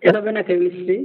এটা হবে না কেমিস্ট্রি।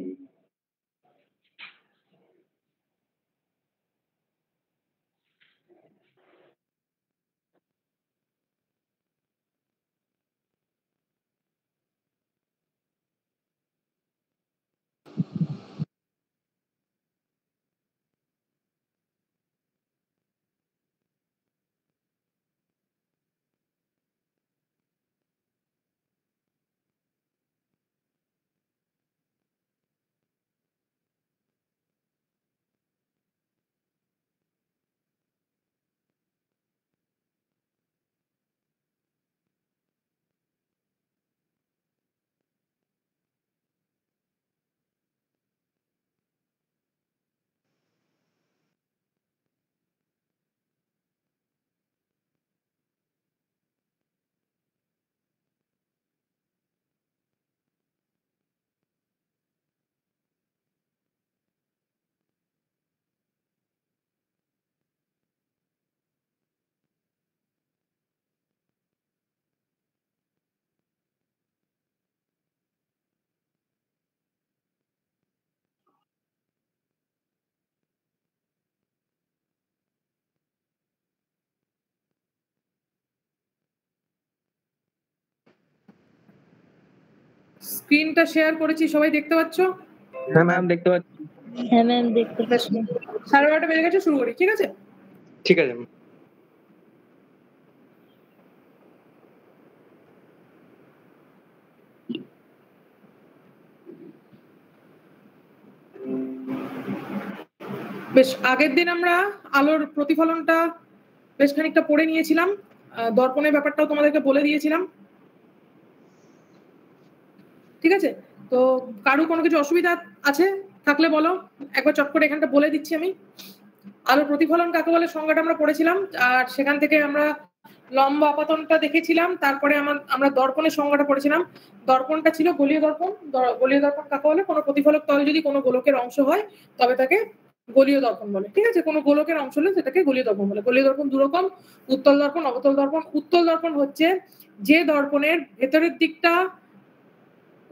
স্ক্রিনটা শেয়ার করেছি, সবাই দেখতে পাচ্ছ? হ্যাঁ ম্যাম দেখতে পাচ্ছি। হ্যাঁ ম্যাম দেখতে পাচ্ছি। 12:30 বেজে গেছে, শুরু করি। ঠিক আছে ঠিক আছে। বেশ, আগের দিন আমরা আলোর প্রতিফলনটা বেশ খানিকটা পড়ে নিয়েছিলাম, দর্পণের ব্যাপারটাও তোমাদেরকে বলে দিয়েছিলাম। ঠিক আছে, তো কারো কোনো কিছু অসুবিধা আছে থাকলে বলো, একবার চট করে এখানটা বলে দিচ্ছি আমি। আলোর প্রতিফলন কাকে বলে সংজ্ঞাটা আমরা পড়েছিলাম, আর সেখান থেকে আমরা লম্ব আপাতনটা দেখেছিলাম, তারপরে আমরা দর্পণের সংজ্ঞাটা পড়েছিলাম। দর্পণটা ছিল গোলীয় দর্পণ। গোলীয় দর্পণ কাকে বলে? কোনো প্রতিফলক তল যদি কোনো গোলকের অংশ হয় তবে তাকে গোলীয় দর্পণ বলে। ঠিক আছে, কোনো গোলকের অংশ হলে সেটাকে গোলীয় দর্পণ বলে। গোলীয় দর্পণ দু রকম, উত্তল দর্পণ, অবতল দর্পণ। উত্তল দর্পণ হচ্ছে যে দর্পণের ভেতরের দিকটা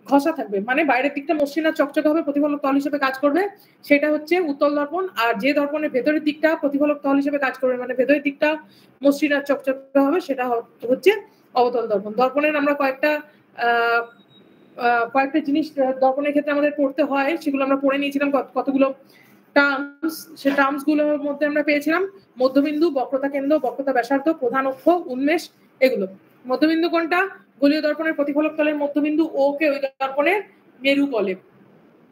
ঘষা থাকবে, মানে বাইরের দিকটা মসৃণ আর চকচকে হবে, প্রতিফলক তল হিসেবে কাজ করবে, সেটা হচ্ছে উত্তল দর্পণ। আর যে দর্পণের ভেতরের দিকটা প্রতিফলক তল হিসেবে কাজ করবে, মানে ভেতরের দিকটা মসৃণ আর চকচকে হবে, সেটা হচ্ছে অবতল দর্পণ। দর্পণের আমরা কয়েকটা জিনিস দর্পণের ক্ষেত্রে আমাদের পড়তে হয়, সেগুলো আমরা পড়ে নিয়েছিলাম। কতগুলো টার্মস, সেই টার্মস গুলোর মধ্যে আমরা পেয়েছিলাম মধ্যবিন্দু, বক্রতা কেন্দ্র, বক্রতা ব্যাসার্ধ, প্রধান অক্ষ, উন্মেষ, এগুলো। মধ্যবিন্দু কোনটা? গোলীয় দর্পণের প্রতিফলক তলের মধ্যবিন্দু ও কে ওই দর্পণের মেরু বলে,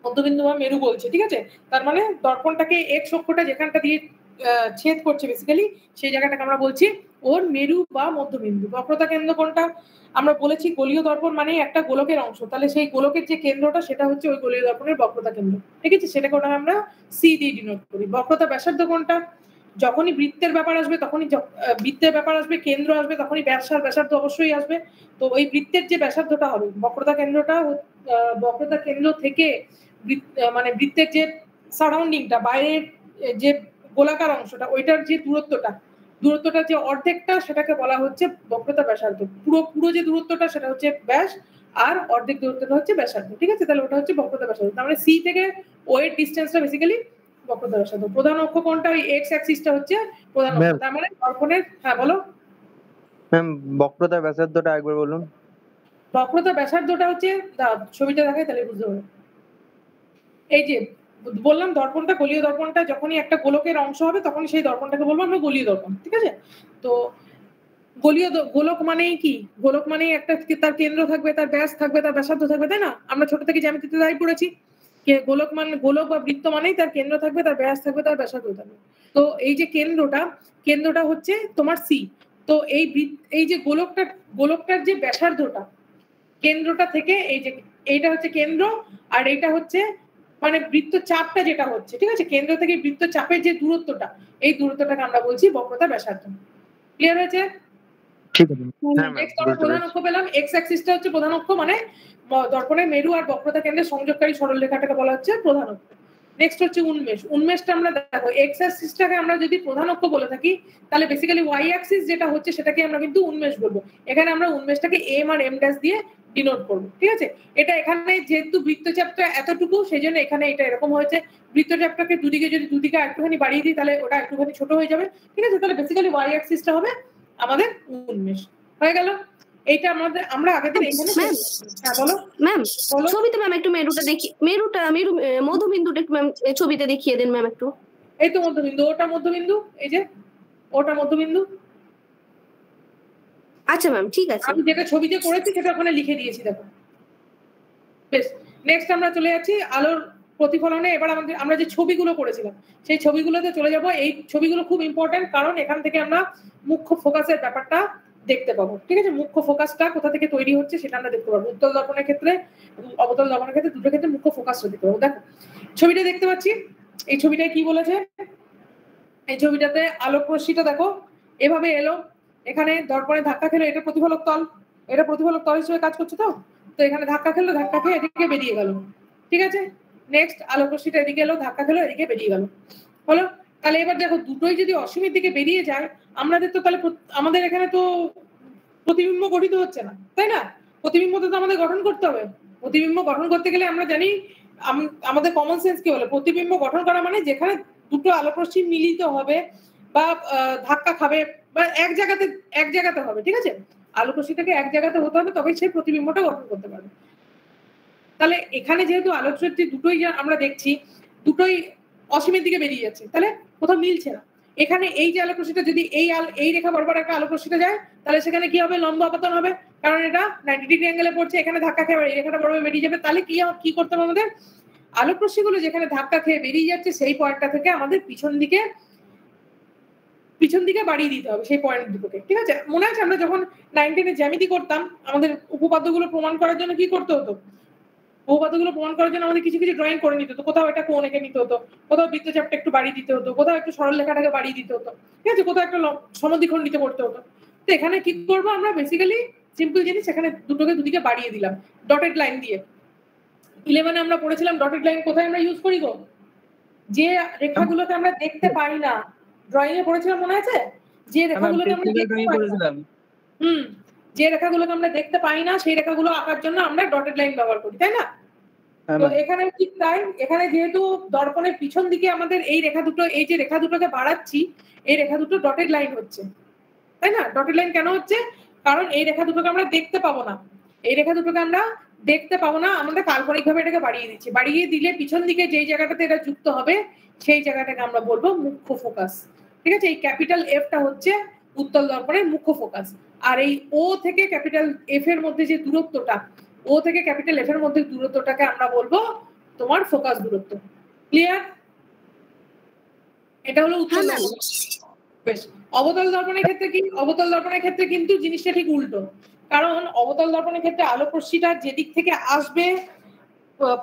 মধ্যবিন্দু বা মেরু বলছে। ঠিক আছে, তার মানে দর্পণটাকে এক্স অক্ষটা যেখানটা দিয়ে ছেদ করছে বেসিক্যালি, সেই জায়গাটাকে আমরা বলছি ওর মেরু বা মধ্যবিন্দু। বক্রতা কেন্দ্র কোনটা? আমরা বলেছি গোলীয় দর্পণ মানে একটা গোলকের অংশ, তাহলে সেই গোলকের যে কেন্দ্রটা সেটা হচ্ছে ওই গোলীয় দর্পণের বক্রতা কেন্দ্র। ঠিক আছে, সেটাকে আমরা সি দিয়ে ডিনোট করি। বক্রতা ব্যাসার্ধ কোনটা? যখনই বৃত্তের ব্যাপার আসবে, তখনই বৃত্তের ব্যাপার আসবে, কেন্দ্র আসবে, তখনই ব্যাসার্ধ অবশ্যই আসবে। তো ওই বৃত্তের যে ব্যাসার্ধটা হবে, বক্রতা কেন্দ্রটা, বক্রতা কেন্দ্র থেকে মানে বৃত্তের যে সারাউন্ডিংটা, বাইরের যে গোলাকার অংশটা, ওইটার যে দূরত্বটা যে অর্ধেকটা, সেটাকে বলা হচ্ছে বক্রতা ব্যাসার্ধ। পুরো যে দূরত্বটা সেটা হচ্ছে ব্যাস, আর অর্ধেক দূরত্বটা হচ্ছে ব্যাসার্ধ। ঠিক আছে, তাহলে ওটা হচ্ছে বক্রতা ব্যাসার্ধ। তার মানে সি থেকে ও এর ডিসটেন্সটা বেসিক্যালি বক্রতা ব্যাসার্ধ। প্রধান অক্ষ কোনটা? ওই এক্স অ্যাক্সিসটা হচ্ছে প্রধান অক্ষ। তার মানে দর্পণের, হ্যাঁ বলো ম্যাম, বক্রতা ব্যাসার্ধটা একবার বলুন। বক্রতা ব্যাসার্ধটা হচ্ছে, ছবিটা দেখাই তাহলে বুঝতে পারবে। এই যে বললাম দর্পণটা, গোলীয় দর্পণটা যখনই একটা গোলকের অংশ হবে তখনই সেই দর্পণটাকে বলবো আমরা গোলীয় দর্পণ। ঠিক আছে, তো গোলক মানেই কি? গোলক মানেই একটা, তার কেন্দ্র থাকবে, তার ব্যাস থাকবে, তার ব্যাসার্ধ থাকবে, তাই না? আমরা ছোট থেকে জ্যামিতিতে তাই পড়েছি, গোলক মানে, গোলক বা বৃত্ত মানেই তার কেন্দ্র থাকবে, তার ব্যাস থাকবে, তার ব্যাসার্ধ থাকবে। তো এই যে কেন্দ্রটা হচ্ছে তোমার সি। তো এই যে গোলকটার যে ব্যাসার্ধটা, কেন্দ্রটা থেকে এইটা হচ্ছে কেন্দ্র, আর এইটা হচ্ছে মানে বৃত্ত চাপটা যেটা হচ্ছে। ঠিক আছে, কেন্দ্র থেকে বৃত্ত চাপের যে দূরত্বটা, এই দূরত্বটাকে আমরা বলছি বক্রতা ব্যাসার্ধ। ক্লিয়ার হয়েছে? ঠিক আছে। নেক্সট আমরা প্রধান অক্ষ পেলাম। এক্স অ্যাক্সিসটা হচ্ছে প্রধান অক্ষ, মানে দর্পণের মেরু আর বক্রতা কেন্দ্রের সংযোগকারী সরলরেখাটাকে বলা হচ্ছে প্রধান অক্ষ। নেক্সট হচ্ছে উন্মেষ। উন্মেষটা আমরা দেখো, এক্স অ্যাক্সিসটাকে আমরা যদি প্রধান অক্ষ বলে থাকি, তাহলে বেসিক্যালি ওয়াই অ্যাক্সিস যেটা হচ্ছে সেটাকে আমরা কিন্তু উন্মেষ বলবো। এখানে আমরা উন্মেষটাকে এম আর এম ড্যাশ দিয়ে ডিনোট করব, ঠিক আছে? এটা এখানে যেহেতু বৃত্তচাপটা এতটুকু সেজন্য এখানে এটা এরকম হয়েছে। বৃত্তচাপটাকে দুদিকে একটুখানি বাড়িয়ে দিই তাহলে ওটা একটুখানি ছোট হয়ে যাবে, ঠিক আছে? তাহলে বেসিক্যালি ওয়াই অ্যাক্সিসটা হবে আমাদের 19 হয়ে গেল। এইটা আমরা আগের দিন এখানে হ্যাঁ বলো ম্যাম। ছবিতে ম্যাম একটু মেরুটা দেখি, মেরু মধ্যবিন্দুটা একটু ম্যাম ছবিতে দেখিয়ে দেন ম্যাম একটু। এই তো মধ্যবিন্দু, ওটা মধ্যবিন্দু, এই যে ওটা মধ্যবিন্দু। আচ্ছা ম্যাম ঠিক আছে, আমি যেটা ছবিতে করেছি সেটা ওখানে লিখে দিয়েছি দেখো। বেশ, নেক্সট আমরা চলে যাচ্ছি আলোর প্রতিফলনে। এবার আমরা যে ছবিগুলো করেছিলাম সেই ছবিগুলোতে চলে যাব। এই ছবিগুলো খুব ইম্পর্টেন্ট, কারণ এখান থেকে আমরা মুখ্য ফোকাসের ব্যাপারটা দেখতে পাবো, ঠিক আছে? মুখ্য ফোকাসটা কোথা থেকে তৈরি হচ্ছে সেটা আমরা দেখতে পাবো। উত্তল দর্পণের ক্ষেত্রে, অবতল দর্পণের ক্ষেত্রে, দুটো ক্ষেত্রে মুখ্য ফোকাসটা দেখতে পাবো। দেখো ছবিটা দেখতে পাচ্ছি, এই ছবিটায় কি বলেছে? এই ছবিটাতে আলোক রশ্মিটা দেখো এভাবে এলো, এখানে দর্পণে ধাক্কা খেলো, এটা প্রতিফলক তল, এটা প্রতিফলক তল হিসেবে কাজ করছে। তো এখানে ধাক্কা খেলো, ধাক্কা খেয়ে এদিকে বেরিয়ে গেল, ঠিক আছে? নেক্সট আলোক রশ্মিটা এদিকে এলো, ধাক্কা খেলো, এদিকে বেরিয়ে গেল, হলো? তাহলে এবার দেখো দুটোই যদি অসীমের দিকে বেরিয়ে যায়, আমাদের তো তাহলে আমাদের এখানে তো প্রতিবিম্ব গঠিত হচ্ছে না, তাই না? প্রতিবিম্ব তো আমাদের গঠন করতে হবে। প্রতিবিম্ব গঠন করতে গেলে আমরা জানি, আমাদের কমন সেন্স কি বলে, প্রতিবিম্ব গঠন করা মানে যেখানে দুটো আলোক রশ্মি মিলিত হবে বা ধাক্কা খাবে বা এক জায়গাতে হবে, ঠিক আছে? আলোক রশ্মিটাকে এক জায়গাতে হতে হবে, তবে সেই প্রতিবিম্বটা গঠন করতে পারবে। তাহলে এখানে যেহেতু আলোক রশ্মি দুটোই আমরা দেখছি, দুটোই অসীমের দিকে বেরিয়ে যাচ্ছে, তাহলে কোথাও মিলছে না। এখানে এই যে আলোক রশ্মিটা যদি এই রেখা বরাবর একটা আলোক রশ্মিটা যায়, তাহলে সেখানে কি হবে? লম্ব আপতন হবে, কারণ এটা 90 ডিগ্রি অ্যাঙ্গেলে পড়ছে। এখানে ধাক্কা খেয়ে এই রেখাটা বরাবর বেরিয়ে যাবে। তাহলে কি করতে হবে আমাদের? আলোক রশ্মিগুলো যেখানে ধাক্কা খেয়ে বেরিয়ে যাচ্ছে সেই পয়েন্টটা থেকে আমাদের পিছন দিকে বাড়িয়ে দিতে হবে সেই পয়েন্ট দুটোকে, ঠিক আছে? মনে আছে আমরা যখন 9-10 জ্যামিতি করতাম, আমাদের উপপাদ্যগুলো প্রমাণ করার জন্য কি করতে হতো? উপপাদ্যগুলো প্রমাণ করার জন্য আমাদের কিছু ড্রয়িং করে নিতে হতো। কোথাও একটা কোণ এঁকে নিতে হতো, কোথাও বৃত্তচাপটা একটু বাড়িয়ে দিতে হতো, কোথাও একটু সরল রেখাটাকে বাড়িয়ে দিতে হতো, ঠিক আছে? কোথাও একটা সমদ্বিখণ্ডিত করতে হতো। তো এখানে কি করবো আমরা? বেসিক্যালি সিম্পল জিনিস, এখানে দুদিকে বাড়িয়ে দিলাম ডটেড লাইন দিয়ে। 11 আমরা পড়েছিলাম ডটেড লাইন কোথায় আমরা ইউজ করি গো? যে রেখাগুলোকে আমরা দেখতে পাই না, ড্রয়িং এ পড়েছিলাম মনে আছে? যে রেখাগুলোকে আমরা দেখতে পাই না, যে রেখাগুলোকে আমরা দেখতে পাই না সেই রেখাগুলো আঁকার জন্য আমরা ডটেড লাইন ব্যবহার করি, তাই না? তো এখানে ঠিক তাই, এখানে যেহেতু দর্পণের পিছন দিকে আমাদের এই যে রেখা দুটোকে বাড়াচ্ছি, এই রেখা দুটো ডটেড লাইন হচ্ছে, তাই না? ডটেড লাইন কেন হচ্ছে? কারণ এই রেখা দুটোকে আমরা দেখতে পাবো না, এই রেখা দুটোকে আমরা দেখতে পাবো না, আমরা কাল্পনিকভাবে এটাকে বাড়িয়ে দিচ্ছি। বাড়িয়ে দিলে পিছন দিকে যেই জায়গাটাতে এটা যুক্ত হবে সেই জায়গাটাকে আমরা বলবো মুখ্য ফোকাস, ঠিক আছে? এই ক্যাপিটাল এফটা হচ্ছে উত্তল দর্পণের মুখ্য ফোকাস। আর এই ও থেকে ক্যাপিটাল এফ এর মধ্যে যে দূরত্বটা, ও থেকে ক্যাপিটাল এফ এর মধ্যে দূরত্বটাকে আমরা বলবো তোমার ফোকাস দূরত্ব। ক্লিয়ার? এটা হলো উত্তল দর্পণ। বেশ, অবতল দর্পণের ক্ষেত্রে কি? অবতল দর্পণের ক্ষেত্রে কিন্তু জিনিসটা ঠিক উল্টো, কারণ অবতল দর্পণের ক্ষেত্রে আলোক রশ্মিটা যেদিক থেকে আসবে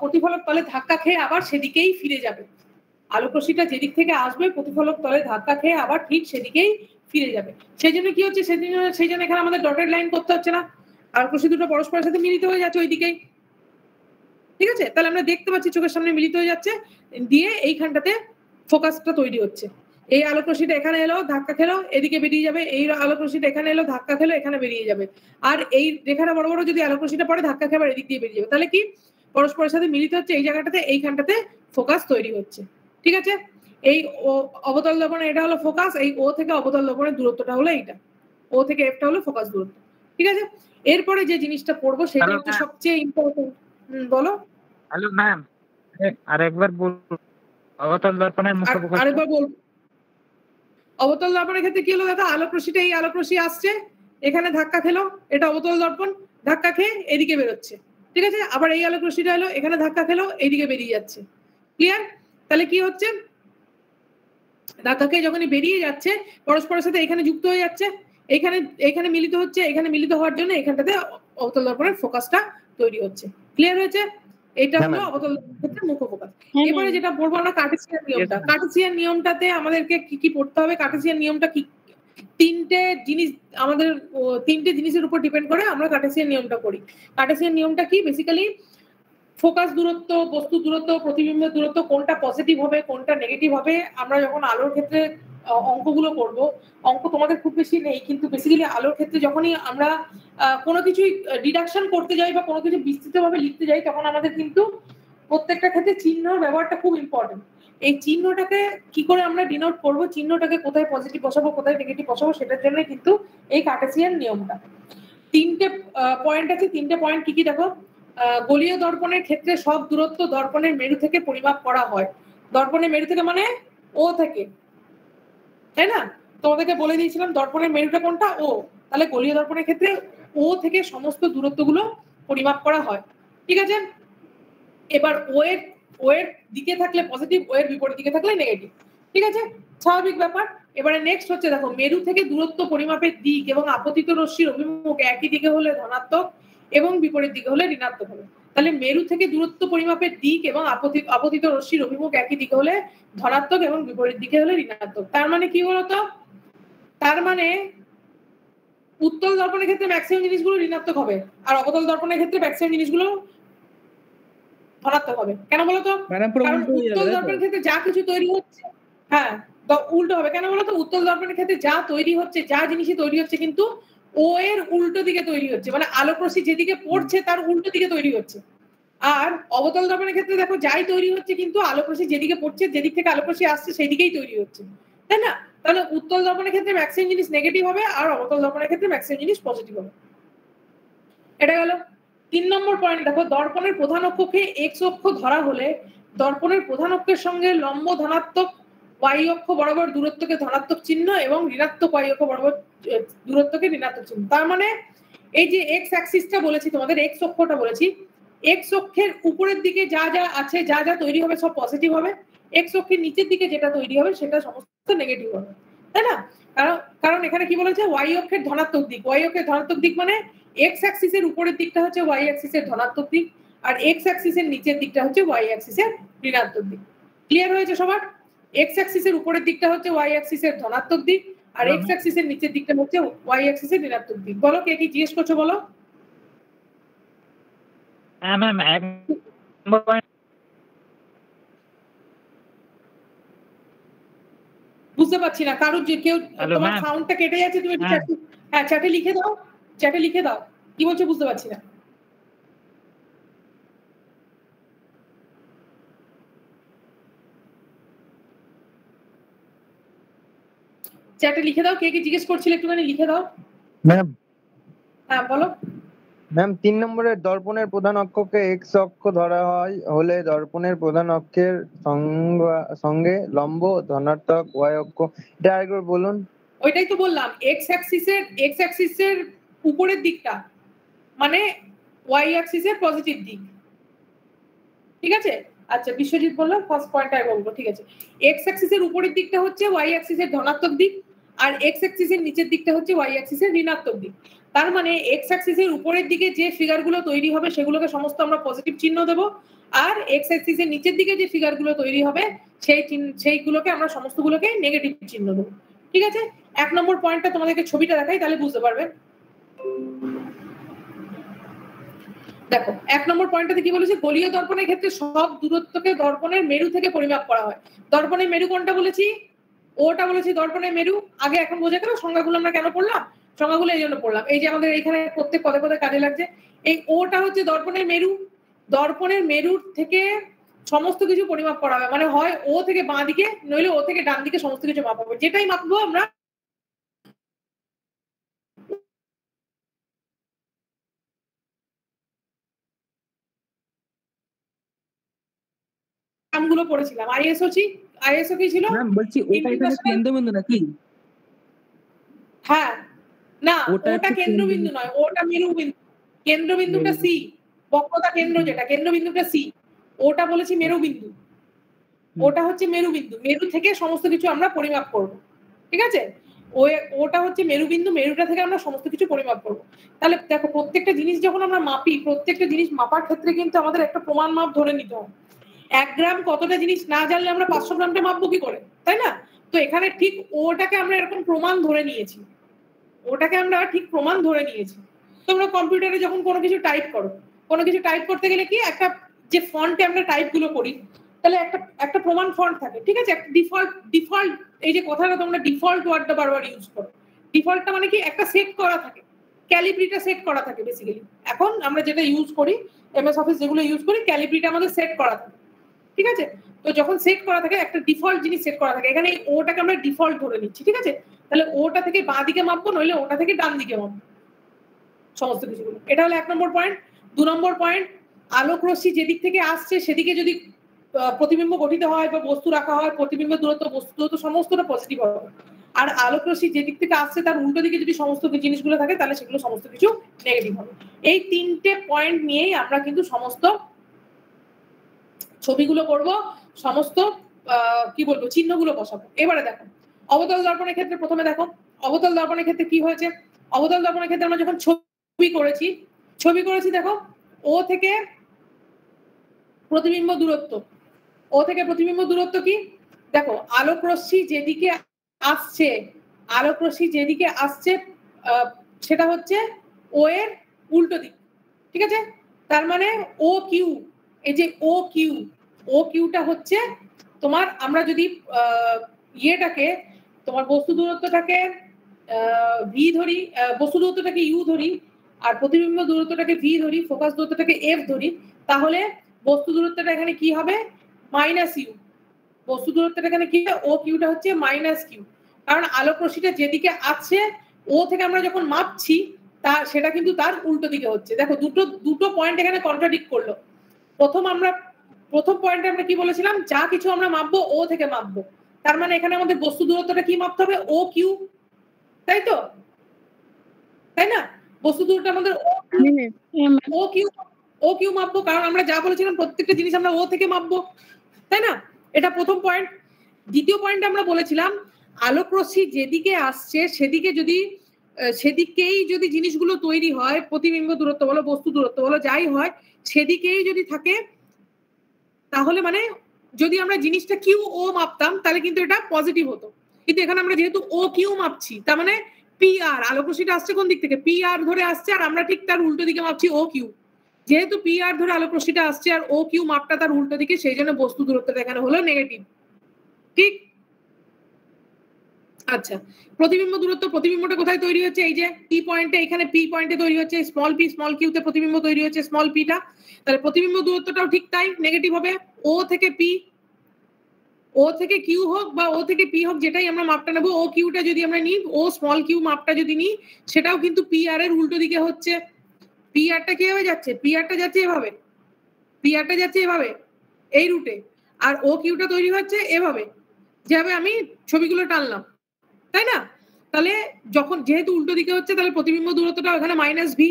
প্রতিফলক তলে ধাক্কা খেয়ে আবার সেদিকেই ফিরে যাবে। আলোক রশ্মিটা যেদিক থেকে আসবে প্রতিফলক তলে ধাক্কা খেয়ে আবার ঠিক সেদিকেই ফিরে যাবে। সেই জন্য কি হচ্ছে? সেই জন্য এখানে আমাদের ডটেড লাইন করতে হচ্ছে না, আলোক রশ্মি দুটো পরস্পরের সাথে মিলিত হয়ে যাচ্ছে ওইদিকেই, ঠিক আছে? তাহলে আমরা দেখতে পাচ্ছি চোখের সামনে মিলিত হয়ে যাচ্ছে, দিয়ে এইখানটাতে ফোকাসটা তৈরি হচ্ছে। এই আলোক রশ্মিটা এখানে এলো, ধাক্কা খেলো, এদিকে বেরিয়ে যাবে। এই আলোক রশ্মিটা এখানে এলো, ধাক্কা খেলো, এখানে বেরিয়ে যাবে। আর এই রেখাটা বড় বড় যদি আলোক রশ্মিটা পড়ে ধাক্কা খেয়ে এদিক দিয়ে বেরিয়ে যাবে। তাহলে কি? পরস্পরের সাথে মিলিত হচ্ছে এই জায়গাটাতে, এইখানটাতে ফোকাস তৈরি হচ্ছে, ঠিক আছে? এই অবতল দর্পণে এটা হলো ফোকাস, এই ও থেকে অবতল দর্পণের দূরত্বটা হলো এইটা, ও থেকে এফটা হলো ফোকাস দূরত্ব, ঠিক আছে? এরপরে যে জিনিসটা পড়বো সেটা হচ্ছে সবচেয়ে ইম্পর্টেন্ট। বলো। হ্যালো ম্যাম, আরেকবার বলুন অবতল দর্পণের মুখ্য ফোকাস। আরেকবার বল। অবতল দর্পণের ক্ষেত্রে কি হলো দাদা? আলোক রশ্মিটা এই আলোক রশ্মি আসছে, এখানে ধাক্কা খেলো, এটা অবতল দর্পণ, ধাক্কা খেয়ে এদিকে বেরোচ্ছে, ঠিক আছে? আবার এই আলোক রশ্মিটা এলো, এখানে ধাক্কা খেলো, এইদিকে বেরিয়ে যাচ্ছে। ক্লিয়ার? তাহলে কি হচ্ছে? ধাক্কা খেয়ে যখনই বেরিয়ে যাচ্ছে পরস্পরের সাথে এখানে যুক্ত হয়ে যাচ্ছে, এখানে মিলিত হচ্ছে, এখানে মিলিত হওয়ার জন্য এখানটাতে অবতল দর্পণের ফোকাসটা তৈরি হচ্ছে। ক্লিয়ার হয়েছে? এটা হলো অবতল দর্পণের মুখ্য ফোকাস। এবারে যেটা বলবো আমরা কার্টেসিয়ান নিয়মটা। কার্টেসিয়ান নিয়মটাতে আমাদেরকে কি পড়তে হবে? কার্টেসিয়ান নিয়মটা কি? তিনটে জিনিসের উপর ডিপেন্ড করে আমরা কার্টেসিয়ান নিয়মটা করি। কার্টেসিয়ান নিয়মটা কি? বেসিক্যালি ফোকাস দূরত্ব, বস্তু দূরত্ব, প্রতিবিম্বের দূরত্ব, কোনটা পজিটিভ হবে কোনটা নেগেটিভ হবে আমরা যখন আলোর ক্ষেত্রে অঙ্কগুলো করব। অঙ্ক তোমাদের খুব বেশি নেই, কিন্তু বেসিক্যালি আলোর ক্ষেত্রে যখনই আমরা কোনো কিছু ডিডাকশন করতে যাই বা কোনো কিছু বিস্তৃতভাবে লিখতে যাই, তখন আমাদের কিন্তু প্রত্যেকটা ক্ষেত্রে চিহ্নর ব্যবহারটা খুব ইম্পর্টেন্ট। এই চিহ্নটাকে কি করে আমরা ডিনোট করব, চিহ্নটাকে কোথায় পজিটিভ বসাবো কোথায় নেগেটিভ বসাবো, সেটার জন্য কিন্তু এই কার্টেসিয়ান নিয়মটা। 3টে পয়েন্ট আছে। 3টে পয়েন্ট কি কি দেখো। গোলীয় দর্পণের ক্ষেত্রে সব দূরত্ব দর্পণের মেরু থেকে পরিমাপ করা হয়। দর্পণের মেরু থেকে মানে ও থেকে, তাই না? তোমাদেরকে বলে দিয়েছিলাম দর্পণের মেরুটা কোনটা, ও। তাহলে গোলীয় দর্পণের ক্ষেত্রে ও থেকে সমস্ত দূরত্বগুলো পরিমাপ করা হয়। ঠিক আছে, এবার ও এর দিকে থাকলে পজিটিভ, ও এর বিপরীত দিকে থাকলে নেগেটিভ। ঠিক আছে, স্বাভাবিক ব্যাপার। এবারে নেক্সট হচ্ছে দেখো, মেরু থেকে দূরত্ব পরিমাপের দিক এবং আপতিত রশ্মির অভিমুখ একই দিকে হলে ধনাত্মক এবং বিপরীত দিকে হলে ঋণাত্মক হবে। তাহলে মেরু থেকে দূরত্ব পরিমাপের দিক এবং আপতিত রশ্মির অভিমুখ একই দিকে হলে ধনাত্মক এবং বিপরীত দিকে হলে ঋণাত্মক। তার মানে কি বলতো, তার মানে উত্তল দর্পণের ক্ষেত্রে ম্যাক্সিমাম জিনিসগুলো ঋণাত্মক হবে, আর অবতল দর্পণের ক্ষেত্রে ম্যাক্সিমাম জিনিসগুলো ধনাত্মক হবে। কেন বলতো? কারণ উত্তল দর্পণের ক্ষেত্রে যা কিছু তৈরি হচ্ছে, হ্যাঁ উল্টো হবে। কেন বলতো? উত্তল দর্পণের ক্ষেত্রে যা তৈরি হচ্ছে, যা জিনিসই তৈরি হচ্ছে, কিন্তু ও এর উল্টো দিকে তৈরি হচ্ছে, মানে আলোক রশ্মি যেদিকে পড়ছে তার উল্টো দিকে তৈরি হচ্ছে। আর অবতল দর্পণের ক্ষেত্রে দেখো যাই তৈরি হচ্ছে, কিন্তু আলোক রশ্মি যেদিকে পড়ছে, যেদিক থেকে আলোক রশ্মি আসছে সেই দিকেই তৈরি হচ্ছে, তাই না? তাহলে উত্তল দর্পণের ক্ষেত্রে ম্যাক্সিমাম জিনিস নেগেটিভ হবে, আর অবতল দর্পণের ক্ষেত্রে ম্যাক্সিমাম জিনিস পজিটিভ হবে। এটা গেল 3 নম্বর পয়েন্ট। দেখো, দর্পণের প্রধান অক্ষকে এক্স অক্ষ ধরা হলে দর্পণের প্রধান অক্ষের সঙ্গে লম্ব ধনাত্মক ওয়াই অক্ষ বরাবর দূরত্বকে ধনাত্মক চিহ্ন এবং ঋণাত্মক ওয়াই অক্ষ বরাবর দূরত্বকে ঋণাত্মক চিহ্ন। তার মানে এই যে এক্স অ্যাক্সিসটা বলেছি তোমাদের, এক্স অক্ষটা বলেছি, এক্স অক্ষের উপরের দিকে যা যা আছে, যা যা তৈরি হবে সব পজিটিভ হবে। এক্স অক্ষের নিচের দিকে যেটা তৈরি হবে সেটা সমস্ত নেগেটিভ হবে, তাই না? কারণ এখানে কি বলেছে, ওয়াই অক্ষের ধনাত্মক দিক। ওয়াই অক্ষের ধনাত্মক দিক মানে এক্স অ্যাক্সিসের উপরের দিকটা হচ্ছে ওয়াই অ্যাক্সিসের ধনাত্মক দিক, আর এক্স অ্যাক্সিসের নিচের দিকটা হচ্ছে ওয়াই অ্যাক্সিসের ঋণাত্মক দিক। ক্লিয়ার হয়েছে সবার? এক্স অ্যাক্সিসের উপরের দিকটা হচ্ছে ওয়াই অ্যাক্সিসের ধনাত্মক দিক, আর এক্স অ্যাক্সিসের নিচের দিকটা হচ্ছে ওয়াই অ্যাক্সিসের ঋণাত্মক দিক। বলো, কে কি জিজ্ঞেস করছো বলো। হ্যাঁ ম্যাম, 1 নম্বর পয়েন্ট। বুঝতে পারছি না, কারোর যে কেউ তোমার ma'am. সাউন্ডটা কেটে যাচ্ছে, তুমি হ্যাঁ। চ্যাটে লিখে দাও, চ্যাটে লিখে দাও কি বলছো, বুঝতে পারছি না। চ্যাটে লিখে দাও, কে কি জিজ্ঞেস করছিলে একটুখানি লিখে দাও। ম্যাম হ্যাঁ বলো। ম্যাম 3 নম্বরের দর্পণের প্রধান অক্ষকে এক্স অক্ষ ধরা হয় হলে দর্পণের প্রধান অক্ষের সঙ্গে লম্ব ধনাত্মক ওয়াই অক্ষ, এটা আরেকবার বলুন। ওইটাই তো বললাম, এক্স অ্যাক্সিসের উপরের দিকটা মানে ওয়াই অ্যাক্সিসের পজিটিভ দিক। ঠিক আছে, আচ্ছা বিশ্বজিৎ বললাম ফার্স্ট পয়েন্টটা বলবো। ঠিক আছে, এক্স অ্যাক্সিসের উপরের দিকটা হচ্ছে ওয়াই অ্যাক্সিসের ধনাত্মক দিক, আর এক্স অ্যাক্সিসের নিচের দিকটা হচ্ছে ওয়াই অ্যাক্সিসের ঋণাত্মক দিক। তার মানে এক্স অ্যাক্সিসের উপরের দিকে যে ফিগারগুলো তৈরি হবে সেগুলোকে সমস্ত আমরা পজিটিভ চিহ্ন দেব, আর এক্স অ্যাক্সিসের নিচের দিকে যে ফিগারগুলো তৈরি হবে সেইগুলোকে আমরা সমস্তগুলোকে নেগেটিভ চিহ্ন দেবো। ঠিক আছে, 1 নম্বর পয়েন্টটা তোমাদেরকে ছবিটা দেখাই, তাহলে বুঝতে পারবে। দেখো 1 নম্বর পয়েন্টটাতে কি বলেছে, গোলীয় দর্পণের ক্ষেত্রে সব দূরত্বকে দর্পণের মেরু থেকে পরিমাপ করা হয়। দর্পণের মেরু কোনটা বলেছি, ওটা বলেছি দর্পণের মেরু। আগে এখন বোঝা গেল সংজ্ঞাগুলো আমরা কেন পড়লাম, সংজ্ঞাগুলো এই জন্য পড়লাম, এই যে আমাদের এখানে প্রত্যেক পদে পদে কাজে লাগছে। এই ওটা হচ্ছে দর্পণের মেরু। দর্পণের মেরুর থেকে সমস্ত কিছু পরিমাপ করা হবে, মানে হয় ও থেকে বাঁ দিকে নইলে ও থেকে ডান দিকে সমস্ত কিছু মাপ হবে। যেটাই মাপবো আমরা নামগুলো পড়েছিলাম। আইএসও কি ছিল, ম্যাম বলছি ওটা এখানে কেন্দ্রবিন্দু নাকি? হ্যাঁ না, ওটা ওটা কেন্দ্রবিন্দু নয়, ওটা মেরুবিন্দু। কেন্দ্রবিন্দুটা সি, বক্রতা কেন্দ্র যেটা, কেন্দ্রবিন্দুটা সি, ওটা বলেছি মেরুবিন্দু। ওটা হচ্ছে মেরুবিন্দু, মেরু থেকে সমস্ত কিছু আমরা পরিমাপ করব। ঠিক আছে, ওটা হচ্ছে মেরুবিন্দু, মেরুটা থেকে আমরা সমস্ত কিছু পরিমাপ করব। তাহলে দেখো, প্রত্যেকটা জিনিস যখন আমরা মাপি, প্রত্যেকটা জিনিস মাপার ক্ষেত্রে কিন্তু আমাদের একটা প্রমাণ মাপ ধরে নিতে হয়। 1 গ্রাম কতটা জিনিস না জানলে আমরা 500 গ্রামটা মাপবো কি করে, তাই না? তো এখানে ঠিক ওটাকে আমরা এরকম প্রমাণ ধরে নিয়েছি, তোমরা কম্পিউটারে যখন কোনো কিছু টাইপ করো, কোনো কিছু টাইপ করতে গেলে কি একটা যে ফন্টে আমরা টাইপ গুলো করি, তাহলে একটা প্রমাণ ফন্ট থাকে, ঠিক আছে, একটা ডিফল্ট এই যে কথাটা তোমরা ডিফল্ট ওয়ার্ডটা বারবার ইউজ করো, ডিফল্টটা মানে কি একটা সেট করা থাকে, ক্যালিব্রিটা সেট করা থাকে বেসিক্যালি। এখন আমরা যেটা ইউজ করি এমএস অফিস যেগুলো ইউজ করি ক্যালিব্রিটা আমাদের সেট করা থাকে, ঠিক আছে। তো যখন সেট করা থাকে একটা ডিফল্ট জিনিস সেট করা থাকে, এখানে ওটাকে আমরা ডিফল্ট ধরে নিচ্ছি, ঠিক আছে। তাহলে ওটা থেকে বাঁ দিকে মাপবো, নইলে ওটা থেকে ডান দিকে মাপবো সমস্ত কিছুগুলো। এটা হলো 1 নম্বর পয়েন্ট। 2 নম্বর পয়েন্ট, আলোক রশ্মি যেদিক থেকে আসছে সেদিকে যদি প্রতিবিম্ব গঠিত হয় বা বস্তু রাখা হয়, প্রতিবিম্ব দূরত্ব বস্তু দূরত্ব সমস্তটা পজিটিভ হবে। আর আলোক রশ্মি যেদিক থেকে আসছে তার উল্টো দিকে যদি সমস্ত জিনিসগুলো থাকে তাহলে সেগুলো সমস্ত কিছু নেগেটিভ হবে। এই 3টে পয়েন্ট নিয়েই আমরা কিন্তু সমস্ত ছবিগুলো করব, সমস্ত কি বলবো চিহ্নগুলো বসাবো। এবারে দেখো অবতল দর্পণের ক্ষেত্রে প্রথমে দেখো অবতল দর্পণের ক্ষেত্রে কি হয়েছে। অবতল দর্পণের ক্ষেত্রে আমরা যখন ছবি করেছি দেখো ও থেকে প্রতিবিম্ব দূরত্ব, ও থেকে প্রতিবিম্ব দূরত্ব কি দেখো, আলোক রশ্মি যেদিকে আসছে সেটা হচ্ছে ও এর উল্টো দিক, ঠিক আছে। তার মানে ও কিউ, এই যে ও কিউটা হচ্ছে তোমার, আমরা যদি ইয়েটাকে তোমার বস্তু দূরত্বটাকে ভি ধরি, বস্তু দূরত্বটাকে ইউ ধরি, আর প্রতিবিম্ব দূরত্বটাকে ভি ধরি, ফোকাস দূরত্বটাকে এফ ধরি, তাহলে বস্তু দূরত্বটা এখানে কি হবে মাইনাস ইউ। বস্তু দূরত্বটা এখানে কি ও কিউটা হচ্ছে মাইনাস কিউ, কারণ আলোক রশ্মিটা যেদিকে আছে ও থেকে আমরা যখন মাপছি সেটা কিন্তু তার উল্টো দিকে হচ্ছে। দেখো দুটো পয়েন্ট এখানে কন্ট্রাডিক্ট করলো। প্রথম পয়েন্টে আমরা কি বলেছিলাম, যা কিছু আমরা মাপবো ও থেকে মাপবো, তার মানে এখানে আমাদের বস্তু দূরত্বটা কি মাপতে হবে ও কিউ, তাই তো, তাই না। বস্তু দূরত্ব আমাদের ও কিউ মাপবো, কারণ আমরা যা বলেছিলাম প্রত্যেকটা জিনিস আমরা ও থেকে মাপবো, তাই না। এটা প্রথম পয়েন্ট। দ্বিতীয় পয়েন্টে আমরা বলেছিলাম আলোক রশ্মি যেদিকে আসছে সেদিকেই যদি জিনিসগুলো তৈরি হয়, প্রতিবিম্ব দূরত্ব বলো বস্তু দূরত্ব বলো যাই হয়, সেদিকেই যদি থাকে তাহলে মানে যদি আমরা জিনিসটা কিউ ও মাপতাম তাহলে কিন্তু এটা পজিটিভ হতো, কিন্তু এখানে আমরা যেহেতু ও কিউ মাপছি তার মানে পি আর, আলোক রশ্মিটা আসছে কোন দিক থেকে, পি আর ধরে আসছে, আর আমরা ঠিক তার উল্টো দিকে মাপছি ও কিউ। যেহেতু পি আর ধরে আলোক রশ্মিটা আসছে আর ও কিউ মাপটা তার উল্টো দিকে, সেই জন্য বস্তু দূরত্বটা এখানে হলো নেগেটিভ, ঠিক। আচ্ছা, প্রতিবিম্ব দূরত্ব, প্রতিবিম্বটা কোথায় তৈরি হচ্ছে, এই যে পি পয়েন্টে, এখানে পি পয়েন্টে তৈরি হচ্ছে, স্মল পি স্মল কিউতে প্রতিবিম্ব তৈরি হচ্ছে স্মল পিটা, তাহলে প্রতিবিম্ব দূরত্বটাও ঠিক তাই নেগেটিভ হবে। ও থেকে পি, ও থেকে কিউ হোক বা ও থেকে পি হোক, যেটাই আমরা মাপটা নেবো, ও কিউটা যদি আমরা নিই, ও স্মল কিউ মাপটা যদি নিই, সেটাও কিন্তু পি আর এর উল্টো দিকে হচ্ছে। পি আরটা কিভাবে যাচ্ছে, পি আরটা যাচ্ছে এভাবে এই রুটে, আর ও কিউটা তৈরি হচ্ছে এভাবে, যেভাবে আমি ছবিগুলো টানলাম, তাই না। তাহলে যখন যেহেতু উল্টো দিকে হচ্ছে তাহলে প্রতিবিম্ব দূরত্বটা এখানে মাইনাস ভি,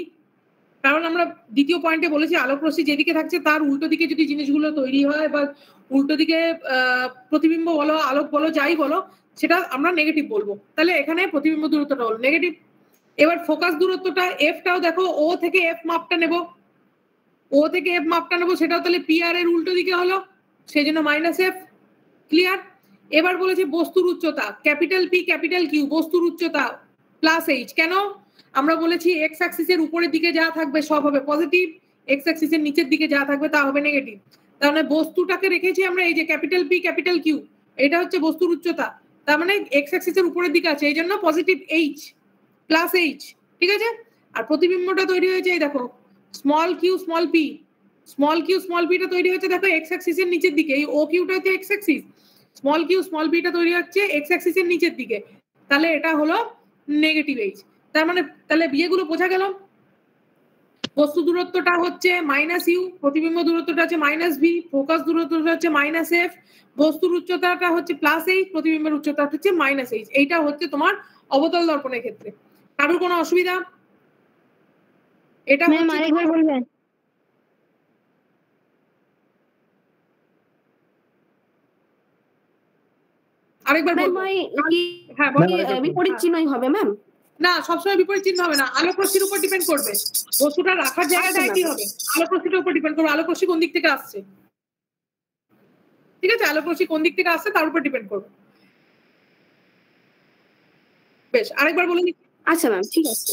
কারণ আমরা দ্বিতীয় পয়েন্টে বলেছি আলোক রশ্মি যেদিকে থাকছে তার উল্টো দিকে যদি জিনিসগুলো তৈরি হয় বা উল্টো দিকে প্রতিবিম্ব বলো আলোক বলো যাই বলো সেটা আমরা নেগেটিভ বলবো, তাহলে এখানে প্রতিবিম্ব দূরত্বটা হলো নেগেটিভ। এবার ফোকাস দূরত্বটা এফটাও দেখো, ও থেকে এফ মাপটা নেবো, সেটাও তাহলে পি আর এর উল্টো দিকে হলো, সেই জন্য মাইনাস এফ, ক্লিয়ার। এবার বলেছে বস্তুর উচ্চতা, ক্যাপিটাল পি ক্যাপিটাল কিউ, বস্তুর উচ্চতা প্লাস এইচ, কেন আমরা বলেছি এক্স অ্যাক্সিসের উপরের দিকে যা থাকবে সব হবে পজিটিভ, এক্স অ্যাক্সিসের নিচের দিকে যা থাকবে তা হবে নেগেটিভ। তাহলে বস্তুটাকে রেখেছি আমরা এই যে ক্যাপিটাল পি ক্যাপিটাল কিউ, এটা হচ্ছে বস্তুর উচ্চতা, তার মানে এক্স অ্যাক্সিসের উপরের দিকে আছে, এই জন্য পজিটিভ এইচ প্লাস এইচ, ঠিক আছে। আর প্রতিবিম্বটা তৈরি হয়েছে এই দেখো স্মল কিউ স্মল পিটা তৈরি হচ্ছে দেখো এক্স অ্যাক্সিসের নিচের দিকে, এই ও কিউটা হচ্ছে x axis, small q small পিটা তৈরি হচ্ছে এক্স অ্যাক্সিসের নিচের দিকে, তাহলে এটা হলো নেগেটিভ এইচ। তার মানে তাহলে বিয়েগুলো বোঝা গেল, বস্তু দূরত্বটা হচ্ছে মাইনাস ইউ, প্রতিবিম্ব দূরত্বটা হচ্ছে মাইনাস ভি, ফোকাস দূরত্বটা হচ্ছে মাইনাস এফ, বস্তুর উচ্চতাটা হচ্ছে প্লাস এইচ, প্রতিবিম্বের উচ্চতা হচ্ছে মাইনাস এইচ। এইটা হচ্ছে তোমার অবতল দর্পণের ক্ষেত্রে। কারোর কোনো অসুবিধা? এটা আরেকবার বলবেন? আরেকবার বলবো, হ্যাঁ বিপরীত চিহ্নই হবে ম্যাম? না, সবসময় বিপরীত চিহ্ন হবে না, আলোক রশ্মির উপর ডিপেন্ড করবে, বস্তুটা রাখার জায়গাটা কি হবে, আলোক রশ্মির উপর ডিপেন্ড করবে, আলোক রশ্মি কোন দিক থেকে আসছে, ঠিক আছে, আলোক রশ্মি কোন দিক থেকে আসছে তার উপর ডিপেন্ড করবে। বেশ, আরেকবার বলে দিচ্ছি। আচ্ছা ম্যাম, ঠিক আছে।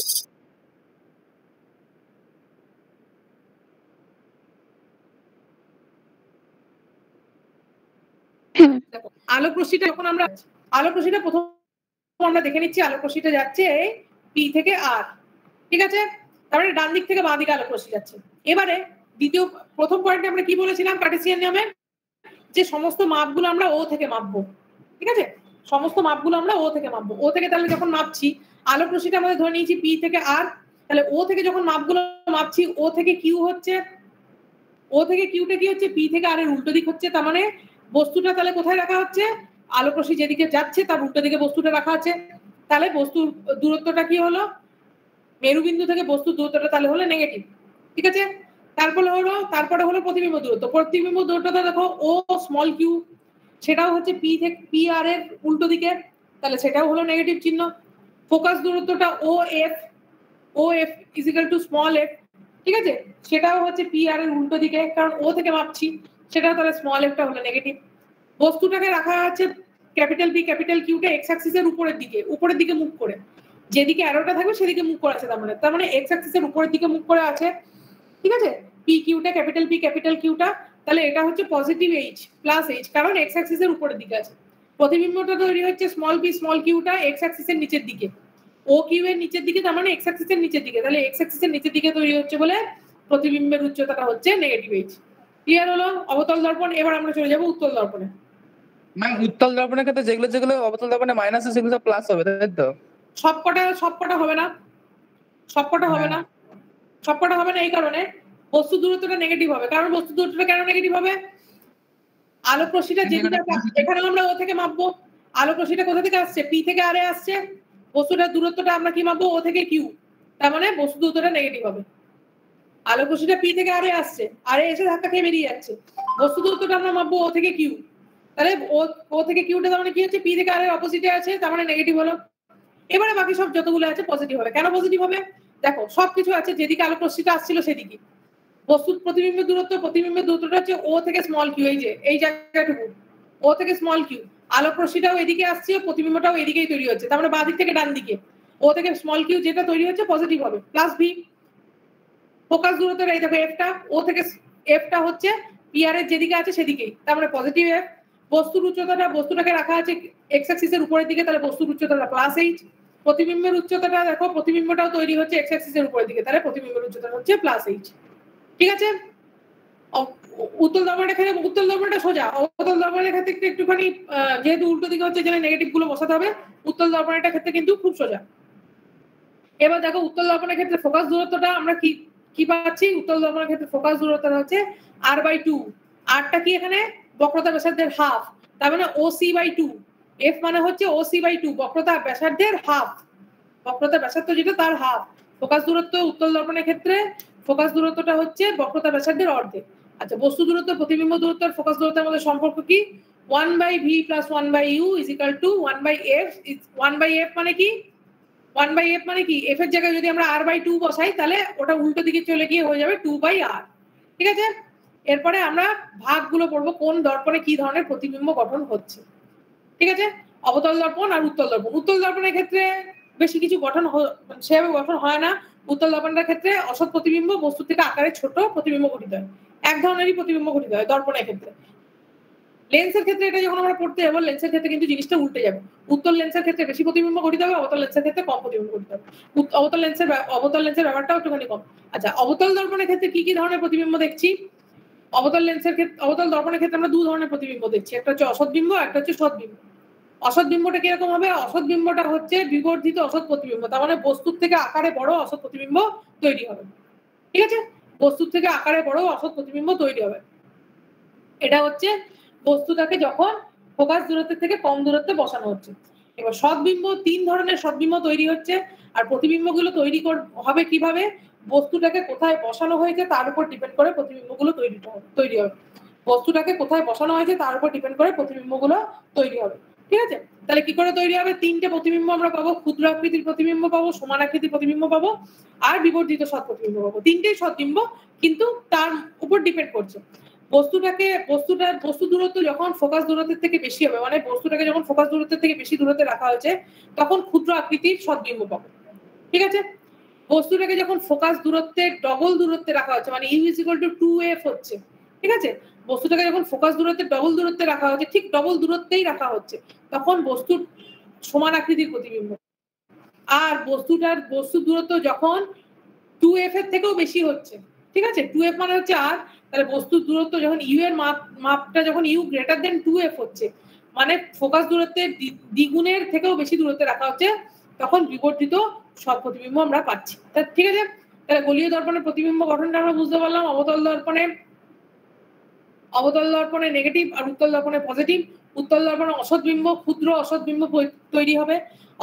আলোক রশ্মিটা যখন আমরা আলোক রশ্মিটা প্রথম আমরা দেখে নিচ্ছি আলোক রশ্মিটা যাচ্ছে পি থেকে আর, ঠিক আছে? তারপরে ডান দিক থেকে বাঁ দিকে আলোক রশ্মি যাচ্ছে। এবারে দ্বিতীয় প্রথম পয়েন্টে আমরা কি বলেছিলাম কার্টেসিয়ান নিয়মে, যে সমস্ত মাপগুলো আমরা ও থেকে মাপবো, ঠিক আছে? সমস্ত মাপগুলো আমরা ও থেকে মাপবো। ও থেকে তাহলে যখন মাপছি আলোক রশ্মিটা আমাদের ধরে নিয়েছি পি থেকে আর, তাহলে ও থেকে যখন মাপগুলো মাপছি ও থেকে কিউ হচ্ছে, ও থেকে কিউটা কি হচ্ছে পি থেকে আর এর উল্টো দিক হচ্ছে। তার মানে বস্তুটা তাহলে কোথায় রাখা হচ্ছে, আলোক রশ্মি যেদিকে যাচ্ছে তার উল্টো দিকে বস্তুটা রাখা আছে। তাহলে বস্তুর দূরত্বটা কি হলো, মেরুবিন্দু থেকে বস্তুর দূরত্বটা তাহলে হলো নেগেটিভ, ঠিক আছে? তারপরে হলো প্রতিবিম্ব দূরত্ব। প্রতিবিম্ব দূরত্বটা দেখো ও স্মল কিউ, সেটাও হচ্ছে পি থেকে পি আর এর উল্টো দিকে, তাহলে সেটাও হলো নেগেটিভ চিহ্ন। ফোকাস দূরত্বটা ও F is equal to small F, ঠিক আছে? সেটাও হচ্ছে পি আর এর উল্টো দিকে, কারণ ও থেকে মাপছি, সেটাও তাহলে স্মল এফটা হলো নেগেটিভ। বস্তুটাকে রাখা আছে ক্যাপিটাল বি ক্যাপিটাল কিউটা এক্স অ্যাক্সিসের উপরের দিকে মুখ করে, যেদিকে অ্যারোটা থাকবে সেদিকে মুখ করে আছে। তার মানে এক্স অ্যাক্সিসের উপরের দিকে মুখ করে আছে, ঠিক আছে? পি কিউটা ক্যাপিটাল পি ক্যাপিটাল কিউটা, তাহলে এটা হচ্ছে পজিটিভ এইচ প্লাস এইচ, কারণ এক্স অ্যাক্সিসের উপরের দিকে আছে। প্রতিবিম্বটা তৈরি হচ্ছে স্মল পি স্মল কিউটা এক্স অ্যাক্সিসের নিচের দিকে, ও কিউ এর নিচের দিকে, তার মানে এক্স অ্যাক্সিসের নিচের দিকে, তাহলে এক্স অ্যাক্সিসের নিচের দিকে তৈরি হচ্ছে বলে প্রতিবিম্বের উচ্চতাটা হচ্ছে নেগেটিভ এইচ। ক্লিয়ার হলো অবতল দর্পণ? এবার আমরা চলে যাবো উত্তল দর্পণে। ম্যাম উত্তল দর্পণের ক্ষেত্রে যেগুলো অবতল দর্পণে মাইনাস আছে সেগুলো প্লাস হবে, তাই তো? সবকটা হবে না, সবকটা হবে না এই কারণে বস্তু দূরত্বটা নেগেটিভ হবে। কারণ বস্তু দূরত্বটা কেন নেগেটিভ হবে, আলোক রশ্মিটা যেদিকে এখানে আমরা ও থেকে মাপবো, আলোক রশ্মিটা কোথা থেকে আসছে, পি থেকে আর এ আসছে, বস্তুটার দূরত্বটা আমরা কি মাপবো, ও থেকে কিউ, তার মানে বস্তু দূরত্বটা নেগেটিভ হবে। আলোক রশ্মিটা পি থেকে আর এ আসছে, আর এ এসে ধাক্কা খেয়ে বেরিয়ে যাচ্ছে, বস্তু দূরত্বটা আমরা মাপবো ও থেকে কিউ, তাহলে ও থেকে কিউটা তার মানে কি হচ্ছে পি থেকে আর এর অপোজিটে আছে, তার মানে নেগেটিভ হলো। এবারে বাকি সব যতগুলো আছে পজিটিভ হবে। কেন পজিটিভ হবে, দেখো সবকিছু আছে যেদিকে আলোক রশ্মিটা আসছিল সেদিকে। বস্তুর প্রতিবিম্বের দূরত্বটা হচ্ছে ও থেকে স্মল কিউ, এই জায়গাটুকু ও থেকে স্মল কিউ, আলোক রশ্মিটাও এদিকে আসছে, প্রতিবিম্বটাও এদিকেই তৈরি হচ্ছে, তার মানে বাঁ দিক থেকে ডান দিকে ও থেকে স্মল কিউ যেটা তৈরি হচ্ছে পজিটিভ হবে, প্লাস ভি। ফোকাস দূরত্বটা এই দেখো এফটা, ও থেকে এফটা হচ্ছে পি আর এর যেদিকে আছে সেদিকেই, তার মানে পজিটিভ এফ। বস্তুর উচ্চতাটা, বস্তুটাকে রাখা আছে এক্স অ্যাক্সিসের উপরের দিকে, তাহলে বস্তুর উচ্চতাটা প্লাস এইচ। প্রতিবিম্বের উচ্চতাটা দেখো, প্রতিবিম্বটাও তৈরি হচ্ছে এক্স অ্যাক্সিসের উপরের দিকে, তাহলে প্রতিবিম্বের উচ্চতা হচ্ছে প্লাস এইচ, ঠিক আছে? উত্তল দর্পণটা সোজা। অবতল দর্পণের ক্ষেত্রে একটুখানি যেহেতু উল্টো দিকে হচ্ছে যেন নেগেটিভ গুলো বসাতে হবে, উত্তল দর্পণের ক্ষেত্রে কিন্তু খুব সোজা। এবার দেখো উত্তল দর্পণের ক্ষেত্রে ফোকাস দূরত্বটা আমরা কি পাচ্ছি, উত্তল দর্পণের ক্ষেত্রে ফোকাস দূরত্বটা হচ্ছে r/2। আরটা কি এখানে বক্রতা ব্যাসার্ধের হাফ, তার মানে OC/2। এফ মানে হচ্ছে OC/2, বক্রতা ব্যাসার্ধের হাফ, বক্রতা ব্যাসার্ধ যেটা তার হাফ। ফোকাস দূরত্ব উত্তল দর্পণের ক্ষেত্রে ফোকাস দূরত্বটা হচ্ছে বক্রতা ব্যাসার্ধের অর্ধেক। আচ্ছা, বস্তু দূরত্ব প্রতিবিম্ব দূরত্ব আর ফোকাস দূরত্বের মধ্যে সম্পর্ক কি, 1/v + 1/u = 1/f। 1/f মানে কি, 1/f মানে কি, f এর জায়গায় যদি আমরা r/2 বসাই তাহলে ওটা উল্টো দিকে চলে গিয়ে হয়ে যাবে 2/r, ঠিক আছে? এরপরে আমরা ভাগগুলো পড়বো কোন দর্পণে কি ধরনের প্রতিবিম্ব গঠন হচ্ছে, ঠিক আছে? অবতল দর্পণ আর উত্তল দর্পণ। উত্তল দর্পণের ক্ষেত্রে বেশি কিছু সেভাবে গঠন হয় না। উত্তল দর্পণের ক্ষেত্রে অসৎ প্রতিবিম্ব বস্তু থেকে আকারে ছোট প্রতিবিম্ব গঠিত হয়, এক ধরনেরই প্রতিবিম্ব গঠিত হয় দর্পণের ক্ষেত্রে। লেন্সের ক্ষেত্রে এটা যখন আমরা পড়তে যাবো, লেন্সের ক্ষেত্রে কিন্তু জিনিসটা উল্টে যাবে। উত্তল লেন্সের ক্ষেত্রে বেশি প্রতিবিম্ব গঠিত হবে, অবতল লেন্সের ক্ষেত্রে কম প্রতিবিম্ব গঠিত হবে। অবতল লেন্সের ব্যাপারটাও একটুখানি কম। আচ্ছা, অবতল দর্পণের ক্ষেত্রে কি কি ধরনের প্রতিবিম্ব দেখছি, অবতল দর্পণের ক্ষেত্রে আমরা দু ধরনের প্রতিবিম্ব দেখছি, একটা হচ্ছে অসৎ বিম্ব, একটা হচ্ছে সৎ বিম্ব। অসৎ বিম্বটা কিরকম হবে, অসৎ বিম্বটা হচ্ছে বিবর্ধিত অসৎ প্রতিবিম্ব, তার মানে বস্তুর থেকে আকারে বড় অসৎ প্রতিবিম্ব তৈরি হবে, ঠিক আছে? বস্তুর থেকে আকারে বড় অসৎ প্রতিবিম্ব তৈরি হবে। এটা হচ্ছে বস্তুটাকে যখন ফোকাস দূরত্বের থেকে কম দূরত্বে বসানো হচ্ছে। এবার সৎবিম্ব, তিন ধরনের সৎবিম্ব তৈরি হচ্ছে, আর প্রতিবিম্বগুলো হবে কিভাবে, বস্তুটাকে কোথায় বসানো হয়েছে তার উপর ডিপেন্ড করে প্রতিবিম্বগুলো তৈরি হবে। বস্তুটাকে কোথায় বসানো হয়েছে তার উপর ডিপেন্ড করে প্রতিবিম্বগুলো তৈরি হবে, ঠিক আছে? তাহলে কি করে তৈরি হবে, তিনটে প্রতিবিম্ব আমরা পাবো, ক্ষুদ্র আকৃতির প্রতিবিম্ব পাবো, সমান আকৃতির প্রতিবিম্ব পাবো, আর বিবর্ধিত সৎ প্রতিবিম্ব পাবো। তিনটেই সৎবিম্ব, কিন্তু তার উপর ডিপেন্ড করছে। বস্তু দূরত্ব যখন ফোকাস দূরত্বের থেকে বেশি হবে, মানে বস্তুটাকে যখন ফোকাস দূরত্বের থেকে বেশি দূরত্বে রাখা হয়েছে তখন ক্ষুদ্র আকৃতির সৎবিম্ব পাবো, ঠিক আছে? বস্তুটাকে যখন ফোকাস দূরত্বের ডবল দূরত্বে রাখা হচ্ছে, মানে u = 2f হচ্ছে, ঠিক আছে? বস্তুটাকে যখন ফোকাস দূরত্বে ডবল দূরত্বে রাখা হচ্ছে, ঠিক ডবল দূরত্বেই রাখা হচ্ছে, তখন বস্তুর সমান আকৃতির প্রতিবিম্ব। আর বস্তু দূরত্ব যখন 2f এর থেকেও বেশি হচ্ছে, ঠিক আছে, 2f মানে হচ্ছে আর, তাহলে বস্তুর দূরত্ব যখন ইউ এর মাপটা যখন ইউ গ্রেটার দেন 2f হচ্ছে, মানে ফোকাস দূরত্বের দ্বিগুণের থেকেও বেশি দূরত্বে রাখা হচ্ছে, তখন বিবর্ধিত সৎ প্রতিবিম্ব আমরা পাচ্ছি। ঠিক আছে, তাহলে গোলীয় দর্পণের প্রতিবিম্ব গঠনটা আমরা বুঝতে পারলাম। অবতল দর্পণে নেগেটিভ আর উত্তল দর্পণে পজিটিভ। উত্তল দর্পণে অসৎ বিম্ব, ক্ষুদ্র অসৎ বিম্ব তৈরি হবে।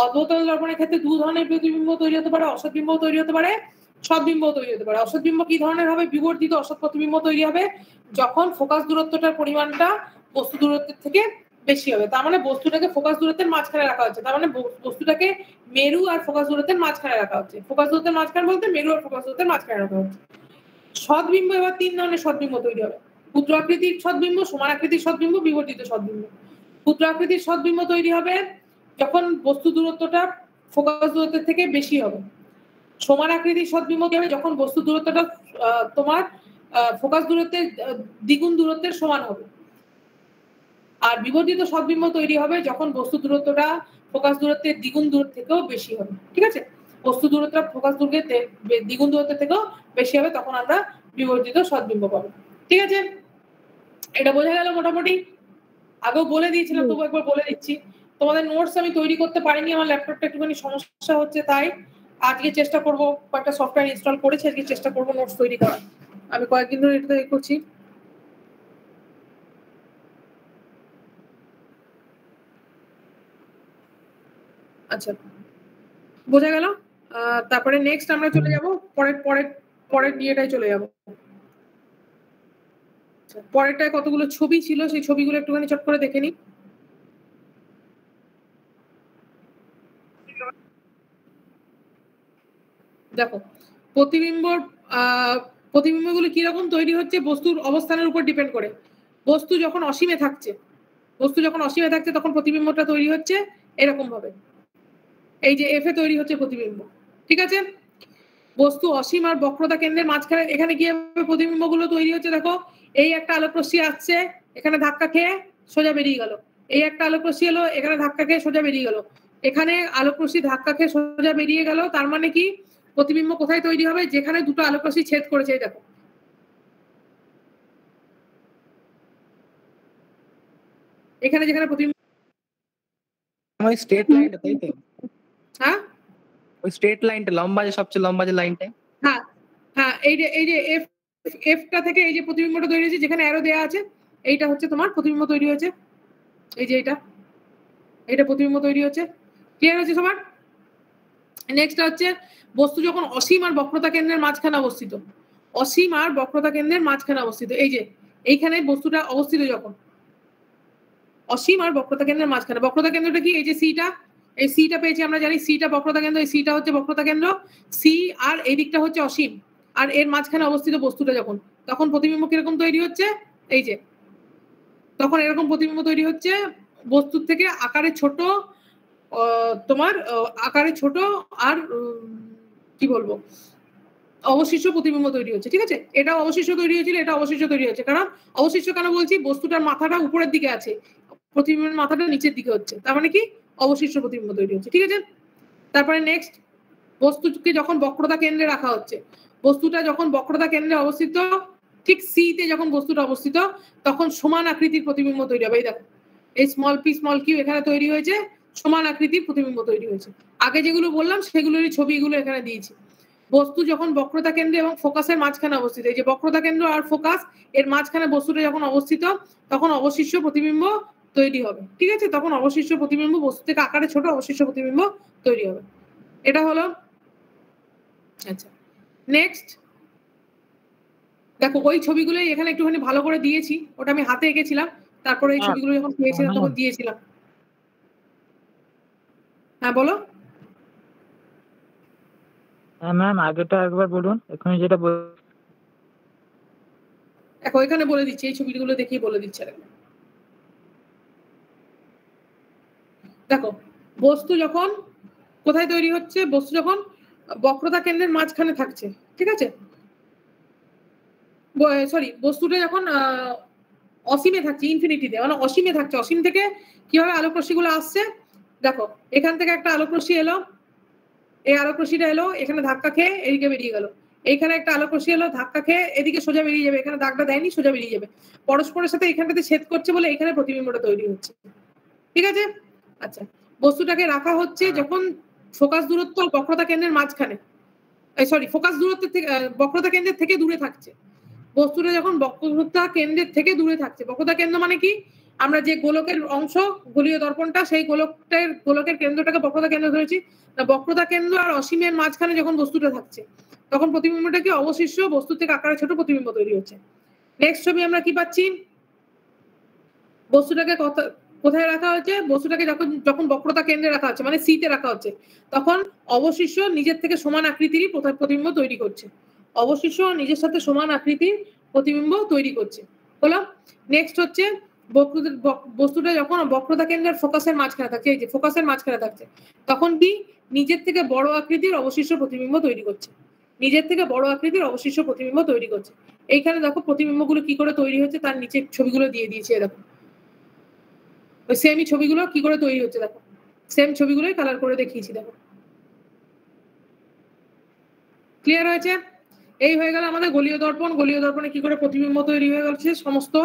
অবতল দর্পণের ক্ষেত্রে দু ধরনের প্রতিবিম্ব তৈরি হতে পারে, অসৎ বিম্ব তৈরি হতে পারে, সৎ বিম্ব তৈরি হতে পারে। অসৎ বিম্ব কি ধরনের হবে? বিবর্ধিত অসৎ প্রতিবিম্ব তৈরি হবে যখন ফোকাস দূরত্বটার পরিমাণটা বস্তু দূরত্বের থেকে বেশি হবে। তার মানে বস্তুটাকে ফোকাস দূরত্বের মাঝখানে রাখা হচ্ছে, তার মানে বস্তুটাকে মেরু আর ফোকাস দূরত্বের মাঝখানে রাখা হচ্ছে। ফোকাস দূরত্বের মাঝখানে বলতে মেরু আর ফোকাস দূরত্বের মাঝখানে রাখা হচ্ছে। সৎবিম্ব এবার তিন ধরনের সৎবিম্ব তৈরি হবে। ক্ষুদ্র আকৃতির সৎবিম্ব, সমান আকৃতির সৎবিম্ব, বিবর্ধিত সৎবিম্ব। ক্ষুদ্র আকৃতির সৎবিম্ব তৈরি হবে যখন বস্তু দূরত্বটা ফোকাস দূরত্বের থেকে বেশি হবে। সমান আকৃতির সৎবিম্ব কি হবে? যখন বস্তু দূরত্বটা তোমার ফোকাস দূরত্বের দ্বিগুণ দূরত্বের সমান হবে। আর বিবর্ধিত সৎবিম্ব তৈরি হবে যখন বস্তু দূরত্বটা ফোকাস দূরত্বের দ্বিগুণ দূর থেকেও বেশি হবে। ঠিক আছে, বস্তু দূরত্বটা ফোকাস দূরত্বের দ্বিগুণ দূরত্বের থেকেও বেশি হবে, তখন আমরা বিবর্ধিত সৎবিম্ব পাবো। ঠিক আছে, এটা বোঝা গেল মোটামুটি? আগেও বলে দিয়েছিলাম, তবু একবার বলে দিচ্ছি। তোমাদের নোটস আমি তৈরি করতে পারিনি, আমার ল্যাপটপটা একটুখানি সমস্যা হচ্ছে, তাই আজকে চেষ্টা করবো, কয়েকটা সফটওয়্যার ইনস্টল করেছি, আজকে চেষ্টা করবো নোটস তৈরি করার। আমি কয়েকদিন ধরে এটা করছি। আচ্ছা, বোঝা গেল? তারপরে নেক্সট আমরা চলে যাব পরের ইয়েটাই চলে যাব। পরেরটায় কতগুলো ছবি ছিল, সেই ছবিগুলো একটুখানি চট করে দেখে নিই। দেখো, প্রতিবিম্বগুলো কিরকম তৈরি হচ্ছে বস্তুর অবস্থানের উপর ডিপেন্ড করে। বস্তু যখন অসীমে থাকছে তখন প্রতিবিম্বটা তৈরি হচ্ছে এরকম ভাবে, এই যে এফ এ তৈরি হচ্ছে প্রতিবিম্ব। ঠিক আছে, বস্তু অসীম আর বক্রতা কেন্দ্রের মাঝখানে এখানে কিভাবে প্রতিবিম্বগুলো তৈরি হচ্ছে দেখো। এই একটা আলোক রশ্মি আসছে, এখানে ধাক্কা খেয়ে সোজা বেরিয়ে গেল। এই একটা আলোক রশ্মি এলো, এখানে ধাক্কা খেয়ে সোজা বেরিয়ে গেল। এখানে আলোক রশ্মি ধাক্কা খেয়ে সোজা বেরিয়ে গেল, তার মানে কি প্রতিবিম্ব কোথায় তৈরি হবে? যেখানে দুটো আলোক রশ্মি ছেদ করেছে। দেখো এখানে যেখানে প্রতিবিম্ব, ওই স্ট্রেট লাইনটা, তাই তো? হ্যাঁ ওই স্ট্রেট লাইনটা লম্বা, যে সবচেয়ে লম্বা যে লাইনটা। হ্যাঁ হ্যাঁ, এই যে এফটা থেকে এই যে প্রতিবিম্বটা তৈরি হয়েছে, যেখানে অ্যারো দেয়া আছে, এইটা হচ্ছে তোমার প্রতিবিম্ব তৈরি হয়েছে। এই যে এটা প্রতিবিম্ব তৈরি হচ্ছে। ক্লিয়ার হচ্ছে সবার? নেক্সট হচ্ছে বস্তু যখন অসীম আর বক্রতা কেন্দ্রের মাঝখানে অবস্থিত, অসীম আর বক্রতা কেন্দ্রের মাঝখানে অবস্থিত, এই যে এইখানে বস্তুটা অবস্থিত যখন অসীম আর বক্রতা কেন্দ্রের মাঝখানে। বক্রতা কেন্দ্রটা কি? এই যে সিটা, এই সিটা পেয়েছি আমরা, জানি সিটা বক্রতা কেন্দ্র, এই সিটা হচ্ছে বক্রতা কেন্দ্র, সি আর এই দিকটা হচ্ছে অসীম, আর এর মাঝখানে অবস্থিত বস্তুটা যখন, তখন প্রতিবিম্ব কিরকম তৈরি হচ্ছে? এই যে তখন এরকম প্রতিবিম্ব তৈরি হচ্ছে, বস্তুর থেকে আকারে ছোট, তোমার আকারে ছোট আর কি বলবো, অবশিষ্ট প্রতিবিম্ব তৈরি হচ্ছে। ঠিক আছে, এটা অবশিষ্ট তৈরি হয়েছিল, এটা অবশিষ্ট তৈরি হচ্ছে। কারণ অবশিষ্ট কেন বলছি? বস্তুটার মাথাটা উপরের দিকে আছে, প্রতিবিম্বের মাথাটা নিচের দিকে হচ্ছে, তার মানে কি অবশিষ্ট প্রতিবিম্ব তৈরি হচ্ছে। ঠিক আছে, তারপরে নেক্সট, বস্তুকে যখন বক্রতা কেন্দ্রে রাখা হচ্ছে, বস্তুটা যখন বক্রতা কেন্দ্রে অবস্থিত, ঠিক সি তে যখন বস্তুটা অবস্থিত, তখন সমান আকৃতির প্রতিবিম্ব তৈরি হবে। এই দেখো, এই স্মল পি স্মল কিউ এখানে তৈরি হয়েছে, সমান আকৃতির প্রতিবিম্ব তৈরি হয়েছে। আগে যেগুলো বললাম সেগুলোরই ছবিগুলো এখানে দিয়েছি। বস্তু যখন বক্রতা কেন্দ্রে এবং ফোকাসের মাঝখানে অবস্থিত, এই যে বক্রতা কেন্দ্র আর ফোকাস এর মাঝখানে বস্তুটা যখন অবস্থিত, তখন অবশিষ্ট প্রতিবিম্ব তৈরি হবে। ঠিক আছে, তখন অবশিষ্ট প্রতিবিম্ব, বস্তু থেকে আকারে ছোট অবশিষ্ট প্রতিবিম্ব তৈরি হবে। এটা হলো। আচ্ছা, নেক্সট দেখো, ওই ছবিগুলোই এখানে একটুখানি ভালো করে দিয়েছি, ওটা আমি হাতে এঁকেছিলাম, তারপরে এই ছবিগুলো যখন পেয়েছিলাম তখন দিয়েছিলাম। হ্যাঁ বলো। হ্যাঁ ম্যাম, আগেটা একবার বলুন, এখানে যেটা দেখো এখানে বলে দিচ্ছি, এই ছবিগুলো দেখিয়ে বলে দিচ্ছে। দেখো, বস্তু যখন কোথায় তৈরি হচ্ছে? বস্তু যখন বক্রতা কেন্দ্রের মাঝখানে থাকছে। ঠিক আছে, সরি, বস্তুটা যখন অসীমে থাকছে, ইনফিনিটিতে, মানে অসীমে থাকছে। অসীম থেকে কিভাবে আলোক রশ্মিগুলো আসছে দেখো, এখান থেকে একটা আলোক রশ্মি এলো, এই আলোক রশ্মিটা এলো, এখানে ধাক্কা খেয়ে এদিকে বেরিয়ে গেল। এইখানে একটা আলোক রশ্মি এলো, ধাক্কা খেয়ে এদিকে সোজা বেরিয়ে যাবে, এখানে দাগটা দেয়নি, সোজা বেরিয়ে যাবে। পরস্পরের সাথে এখানটাতে ছেদ করছে বলে এখানে প্রতিবিম্বটা তৈরি হচ্ছে। ঠিক আছে? আচ্ছা, বস্তুটাকে রাখা হচ্ছে যখন ফোকাস দূরত্ব আর বক্রতা কেন্দ্রের মাঝখানে, সরি ফোকাস দূরত্বের থেকে বক্রতা কেন্দ্রের থেকে দূরে থাকছে। বস্তুটা যখন বক্রতা কেন্দ্রের থেকে দূরে থাকছে, বক্রতা কেন্দ্র মানে কি, আমরা যে গোলকের অংশ, গোলীয় দর্পণটা, সেই গোলকের কেন্দ্রটাকে বক্রতা কেন্দ্র ধরেছি। বক্রতা কেন্দ্র আর অসীমের মাঝখানে যখন বস্তুটা থাকছে, তখন প্রতিবিম্বটা কি অবশিষ্ট বস্তু থেকে আকারে ছোট প্রতিবিম্ব তৈরি হচ্ছে। নেক্সট ছবি আমরা কি পাচ্ছি, বস্তুটাকে কোথায় রাখা হচ্ছে, বস্তুটাকে যখন বক্রতা কেন্দ্রে রাখা হচ্ছে, মানে সিতে রাখা হচ্ছে, তখন অবশিষ্ট নিজের থেকে সমান আকৃতিরই প্রতিবিম্ব তৈরি করছে। অবশিষ্ট নিজের সাথে সমান আকৃতির প্রতিবিম্ব তৈরি করছে। হলো। নেক্সট হচ্ছে বস্তুটা যখন বক্রতা কেন্দ্রের ফোকাসের মাঝখানে থাকছে, এই যে ফোকাসের মাঝখানে থাকছে, তখন কি নিজের থেকে বড় আকৃতির অবশিষ্ট প্রতিবিম্ব তৈরি করছে। নিজের থেকে বড় আকৃতির অবশিষ্ট প্রতিবিম্ব তৈরি করছে। এইখানে দেখো প্রতিবিম্বগুলো কি করে তৈরি হচ্ছে, তার নিচে ছবিগুলো দিয়ে দিয়েছে। দেখো ওই সেমই ছবিগুলো কি করে তৈরি হচ্ছে, দেখো সেম ছবিগুলোই কালার করে দেখিয়েছি। দেখো ক্লিয়ার হয়েছে? এই হয়ে গেল আমাদের গলীয় দর্পণ। গলীয় দর্পণে কি করে প্রতিবিম্ব তৈরি হয়ে গেছে সমস্ত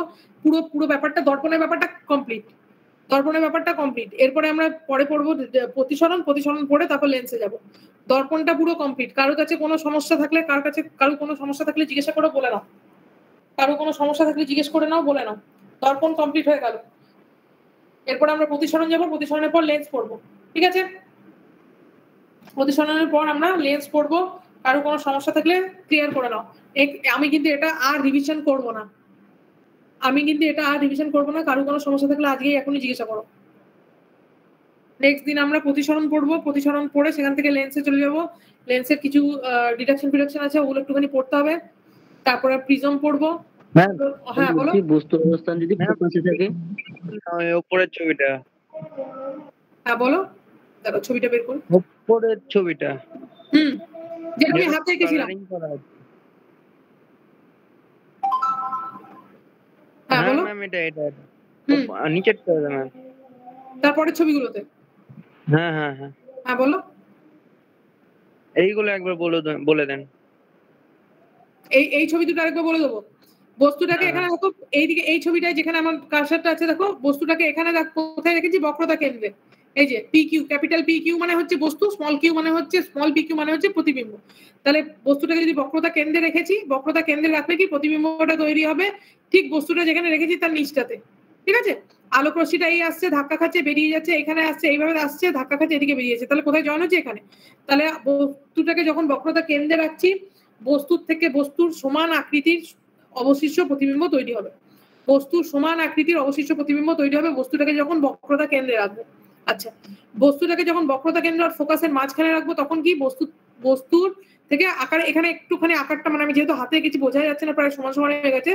পুরো ব্যাপারটা, দর্পণের ব্যাপারটা কমপ্লিট। দর্পণের ব্যাপারটা কমপ্লিট। এরপরে আমরা পরে পড়বো প্রতিসরণ পড়ে তারপর লেন্সে যাব। দর্পণটা পুরো কমপ্লিট। কারো কাছে কোনো সমস্যা থাকলে, কারো কোনো সমস্যা থাকলে জিজ্ঞাসা করে বলে নাও। কারো কোনো সমস্যা থাকলে জিজ্ঞেস করে নাও, বলে নাও। দর্পণ কমপ্লিট হয়ে গেল। এরপর আমরা প্রতিসরণ যাবো, প্রতিসরণের পর লেন্স পড়বো। ঠিক আছে? প্রতিসরণের পর আমরা লেন্স পড়বো। কারো কোনো সমস্যা থাকলে ক্লিয়ার করে নাও। আমি কিন্তু এটা আর রিভিশন করব না। কারো কোনো সমস্যা থাকলে আজকেই এখনই জিজ্ঞাসা করো। নেক্সট দিন আমরা প্রতিসরণ পড়বো। প্রতিসরণ পড়ে সেখান থেকে লেন্সে চলে যাবো। লেন্সের কিছু ডিডাকশন আছে, ওগুলো একটুখানি পড়তে হবে। তারপরে প্রিজম পড়বো। হ্যাঁ বলো। বস্তুর অবস্থান যদি ফোকাসে থাকে, উপরের ছবিটা, হ্যাঁ বলো, দেখো ছবিটা বের করো। উপরের ছবিটা, যেটা আমি হাতে এঁকেছিলাম। হ্যাঁ বলো। ম্যাম এটা নিচেরটা ম্যাম, তারপরে ছবিগুলোতে। হ্যাঁ বলো। এইগুলো একবার বলে দেন। এই ছবি দুটো আরেকবার বলে দেবো। বস্তুটাকে এখানে দেখো, এইদিকে এই ছবিটায় যেখানে আমার কার্সারটা আছে, দেখো বস্তুটাকে এখানে কোথায় রেখেছি, বক্রতা কেন্দ্রে। এই যে P Q, capital P Q মানে হচ্ছে বস্তু, স্মল কিউ মানে হচ্ছে, স্মল পি কিউ মানে হচ্ছে প্রতিবিম্ব। তাহলে বস্তুটাকে যদি বক্রতা কেন্দ্রে রেখেছি, বক্রতা কেন্দ্রে রাখলে কি প্রতিবিম্বটা তৈরি হবে ঠিক বস্তুটা যেখানে রেখেছি তার নিচটাতে। ঠিক আছে? আলোক রশ্মিটা এই আসছে, ধাক্কা খাচ্ছে, বেরিয়ে যাচ্ছে, এখানে আসছে, এইভাবে আসছে, ধাক্কা খাচ্ছে, এদিকে বেরিয়ে যাচ্ছে। তাহলে কোথায় জয়েন হচ্ছে? এখানে। তাহলে বস্তুটাকে যখন বক্রতা কেন্দ্রে রাখছি, বস্তুর থেকে বস্তুর সমান আকৃতির অবশিষ্ট প্রতিবিম্ব তৈরি হবে। বস্তুর সমান আকৃতির অবশিষ্ট প্রতিবিম্ব তৈরি হবে বস্তুটাকে যখন বক্রতা কেন্দ্রে রাখবো। আচ্ছা, বস্তুটাকে যখন বক্রতা কেন্দ্র আর ফোকাসের মাঝখানে রাখবো, তখন কি বস্তুর থেকে আকারে, এখানে একটুখানি আকারটা, মানে আমি যেহেতু হাতে গেছি বোঝা যাচ্ছে না, প্রায় সমান হয়ে গেছে।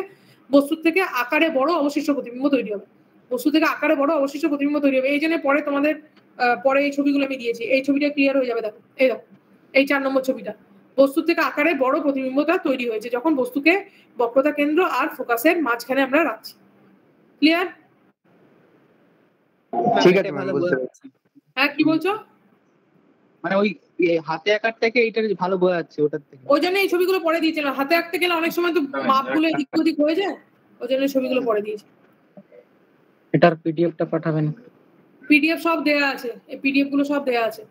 বস্তুর থেকে আকারে বড় অবশিষ্ট প্রতিবিম্ব তৈরি হবে। বস্তু থেকে আকারে বড় অবশিষ্ট প্রতিবিম্ব তৈরি হবে। এই জন্য পরে তোমাদের পরে এই ছবিগুলো আমি দিয়েছি, এই ছবিটা ক্লিয়ার হয়ে যাবে। দেখো এই দেখো, এই 4 নম্বর ছবিটা, বস্তু থেকে আকারে বড় প্রতিবিম্বটা তৈরি হয়েছে যখন বস্তুকে বক্রতা কেন্দ্র আর ফোকাসের মাঝখানে আমরা রাখছি। ক্লিয়ার? ঠিক আছে, ভালো বুঝতে পারছি। হ্যাঁ, কি বলছো? মানে ওই হাতে আঁকার থেকে এইটা ভালো বোঝা যাচ্ছে ওটার থেকে। ওই জন্য এই ছবিগুলো পরে দিয়েছিলাম। হাতে আঁকতে গেলে অনেক সময় তো মাপগুলো এদিক ওদিক হয়ে যায়, ওই জন্য ছবিগুলো পরে দিয়েছি। এটার পিডিএফটা পাঠাবেন। পিডিএফ সব দেয়া আছে, এই পিডিএফ গুলো সব দেয়া আছে।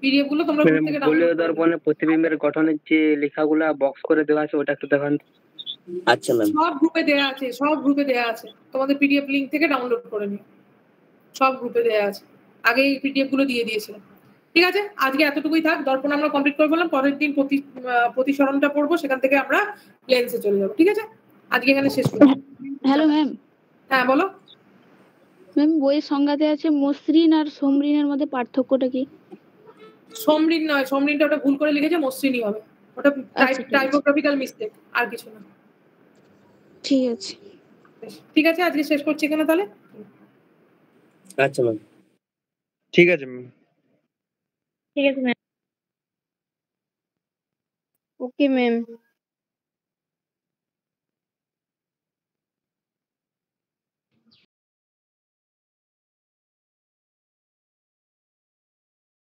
পিডিএফ গুলো তোমরা গ্রুপ থেকে ডাউনলোড গলীয় দর্পণের প্রতিবিম্বের গঠনের যে লেখাগুলো বক্স করে দেওয়া আছে ওটা একটু দেখান। আচ্ছা ম্যাম, সব গ্রুপে দেয়া আছে, তোমাদের পিডিএফ লিংক থেকে ডাউনলোড করে নিও। সব গ্রুপে দেয়া আছে, আগে এই পিডিএফ গুলো দিয়ে দিয়েছিলাম। ঠিক আছে, আজকে এতটুকুই থাক। দর্পণ আমরা কমপ্লিট করে বললাম, পরের দিন প্রতিসরণটা পড়বো, সেখান থেকে আমরা লেন্সে চলে যাবো। ঠিক আছে, আজকে এখানে শেষ করব। Hello ma'am. হ্যাঁ বলো। ম্যাম বইয়ের সংজ্ঞাতে আছে মসৃণ আর সমৃণের মধ্যে পার্থক্যটা কি? সমৃণ নয়, সমৃণটা ওটা ভুল করে লিখেছে, মসৃণই হবে। ওটা টাইপোগ্রাফিক্যাল মিস্টেক, আর কিছু না। ঠিক আছে। ঠিক আছে, আজকে শেষ করছি এখানে তাহলে। আচ্ছা ম্যাম, ঠিক আছে ম্যাম। ঠিক আছে ম্যাম। Okay ma'am.